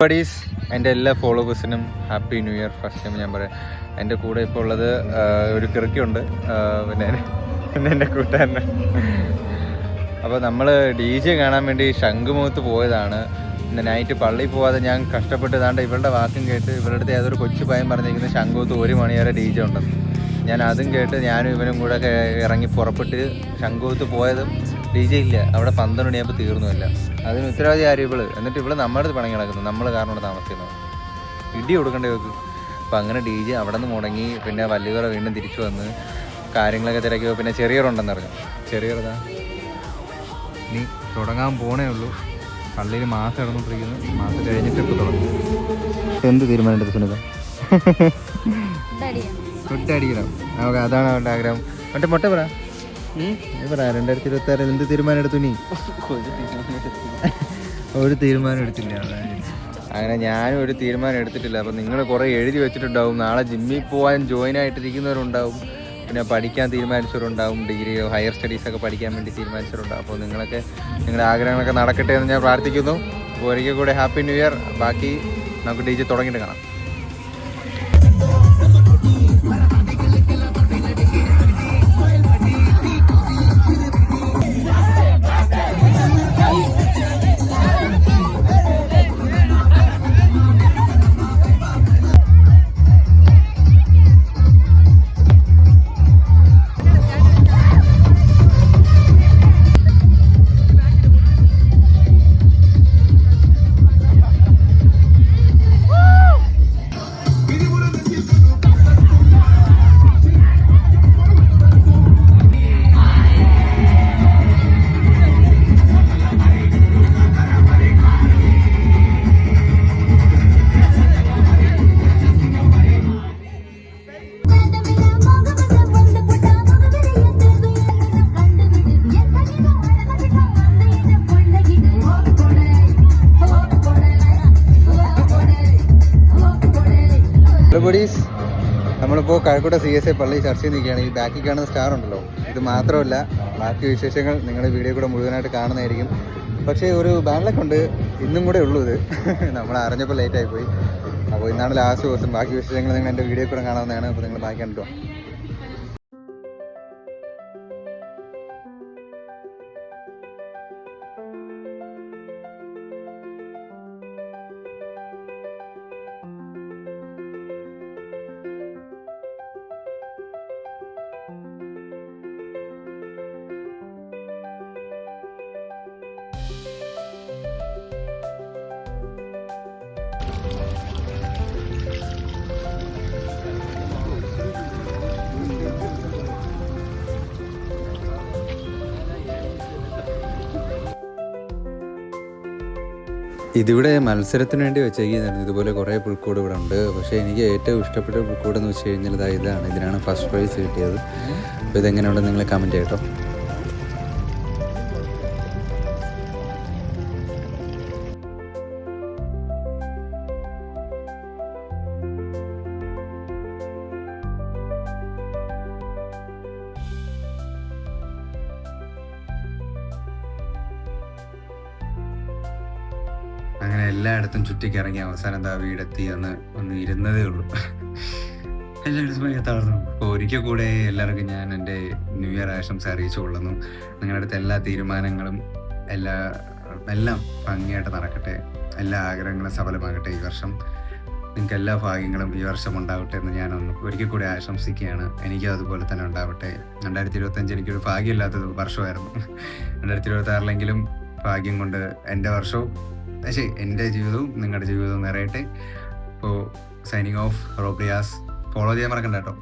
Buddies, എൻ്റെ എല്ലാ ഫോളോവേഴ്സിനും happy new year. First time ഞാൻ പറയാം. എൻ്റെ കൂടെ ഇപ്പോൾ ഉള്ളത് ഒരു കിറുക്കിയുണ്ട്, പിന്നെ എൻ്റെ കൂട്ടുകാരന്. അപ്പോൾ നമ്മൾ DJ കാണാൻ വേണ്ടി ശംഖുമുഖത്ത് പോയതാണ്. ഇന്ന് നൈറ്റ് പള്ളിയിൽ പോകാതെ ഞാൻ കഷ്ടപ്പെട്ട് ഇതാണ്ട് ഇവളുടെ വാക്കും കേട്ട് ഇവരുടെ അടുത്ത് ഏതൊരു കൊച്ചു പയ്യൻ പറഞ്ഞിരിക്കുന്നത് ശംഖുമുഖത്ത് 1 മണി വരെ DJ ഉണ്ടെന്ന്. ഞാൻ അതും കേട്ട് ഞാനും ഇവനും കൂടെ ഇറങ്ങി പുറപ്പെട്ട് ശംഖുമുഖത്ത് പോയതും DJ ഇല്ല. അവിടെ 12 മണിയാകുമ്പോൾ തീർന്നുമില്ല. അതിന് ഉത്തരവാദി ആരും ഇവള്. എന്നിട്ട് ഇവള് നമ്മുടെ അടുത്ത് പണി കിടക്കുന്നു, നമ്മൾ കാരണം താമസിക്കുന്നത്. ഇടി കൊടുക്കേണ്ടി വെക്കും. അപ്പം അങ്ങനെ DJ അവിടെ നിന്ന് മുടങ്ങി. പിന്നെ വല്ലുകറ വീണ്ടും തിരിച്ചു വന്ന് കാര്യങ്ങളൊക്കെ തിരക്കി. പിന്നെ ചെറിയറുണ്ടെന്ന് അറിഞ്ഞു. ചെറിയറതാ ഇനി തുടങ്ങാൻ പോണേ ഉള്ളൂ. പള്ളിയിൽ മാസം ഇടന്നിട്ടിരിക്കുന്നു. മാസം കഴിഞ്ഞിട്ട് ഇപ്പോൾ തുടങ്ങും. എന്ത് തീരുമാനം എടുത്ത് സുനിത? ഫുഡ് അടിക്കണം. നമുക്ക് അതാണ് അവൻ്റെ ആഗ്രഹം. മറ്റേ മുട്ട പറ 2026 എന്ത് തീരുമാനം എടുത്തു? നീ ഒരു തീരുമാനം എടുത്തില്ല. അങ്ങനെ ഞാനും ഒരു തീരുമാനം എടുത്തിട്ടില്ല. അപ്പം നിങ്ങൾ കുറേ എഴുതി വെച്ചിട്ടുണ്ടാവും. നാളെ ജിമ്മിൽ പോകാൻ ജോയിൻ ആയിട്ടിരിക്കുന്നവരുണ്ടാവും, പിന്നെ പഠിക്കാൻ തീരുമാനിച്ചവരുണ്ടാവും, ഡിഗ്രിയോ ഹയർ സ്റ്റഡീസൊക്കെ പഠിക്കാൻ വേണ്ടി തീരുമാനിച്ചവരുണ്ടാവും. അപ്പോൾ നിങ്ങളുടെ ആഗ്രഹങ്ങളൊക്കെ നടക്കട്ടെ എന്ന് ഞാൻ പ്രാർത്ഥിക്കുന്നു. അപ്പോൾ ഒരിക്കൽ കൂടെ ഹാപ്പി ന്യൂ ഇയർ. ബാക്കി നമുക്ക് DJ തുടങ്ങിയിട്ട് കാണാം. ബഡീസ്, നമ്മളിപ്പോൾ കഴക്കൂട്ട CSI പള്ളി ചർച്ചയിൽ നിൽക്കുകയാണ്. ഈ ബാക്കിൽ കാണുന്ന സ്റ്റാർ ഉണ്ടല്ലോ, ഇത് മാത്രമല്ല ബാക്കി വിശേഷങ്ങൾ നിങ്ങളുടെ വീഡിയോ കൂടെ മുഴുവനായിട്ട് കാണുന്നതായിരിക്കും. പക്ഷേ ഒരു ബാൻലൊക്കെ ഉണ്ട്, ഇന്നും കൂടെ ഉള്ളൂ ഇത്. നമ്മൾ അറിഞ്ഞപ്പോൾ ലേറ്റായിപ്പോയി. അപ്പോൾ ഇന്നാണ് ലാസ്റ്റ് ദിവസം. ബാക്കി വിശേഷങ്ങൾ നിങ്ങൾ എൻ്റെ വീഡിയോ കൂടെ കാണാവുന്നതാണ്. അപ്പോൾ നിങ്ങൾ ബാക്കി കണ്ടിട്ടോ. ഇതിവിടെ മത്സരത്തിന് വേണ്ടി വെച്ചേക്കുന്നതായിരുന്നു. ഇതുപോലെ കുറേ പുൽക്കൂട് ഇവിടെ ഉണ്ട്. പക്ഷേ എനിക്ക് ഏറ്റവും ഇഷ്ടപ്പെട്ട പുൽക്കൂടെന്ന് വെച്ച് കഴിഞ്ഞാൽ ഇതാണ്. ഇതിനാണ് ഫസ്റ്റ് പ്രൈസ് കിട്ടിയത്. അപ്പോൾ ഇതെങ്ങനെയുണ്ടെന്ന് നിങ്ങൾ കമൻറ്റ് ചെയ്യട്ടോ. അങ്ങനെ എല്ലായിടത്തും ചുറ്റിക്കിറങ്ങി അവസാനം എന്താ വീടെത്തി ഒന്ന് ഇരുന്നതേ ഉള്ളൂ. എല്ലായിടത്തും ഭയങ്കര തളർന്നു. അപ്പോൾ ഒരിക്കൽ കൂടെ എല്ലാവർക്കും ഞാൻ എൻ്റെ ന്യൂ ഇയർ ആശംസ അറിയിച്ചു കൊള്ളുന്നു. നിങ്ങളുടെ അടുത്ത് എല്ലാ തീരുമാനങ്ങളും എല്ലാം ഭംഗിയായിട്ട് നടക്കട്ടെ. എല്ലാ ആഗ്രഹങ്ങളും സഫലമാകട്ടെ. ഈ വർഷം നിങ്ങൾക്ക് എല്ലാ ഭാഗ്യങ്ങളും ഈ വർഷം ഉണ്ടാവട്ടെ എന്ന് ഞാനൊന്ന് ഒരിക്കൽ കൂടി ആശംസിക്കുകയാണ്. എനിക്കും അതുപോലെ തന്നെ ഉണ്ടാവട്ടെ. 2025 എനിക്കൊരു ഭാഗ്യമില്ലാത്തത് വർഷമായിരുന്നു. 2026 ഭാഗ്യം കൊണ്ട് എൻ്റെ വർഷവും എൻ്റെ ജീവിതവും നിങ്ങളുടെ ജീവിതവും നിറയട്ടെ. അപ്പോൾ സൈനിങ് ഓഫ്, റോബ്രിയാസ്. ഫോളോ ചെയ്യാൻ മറക്കണ്ട കേട്ടോ.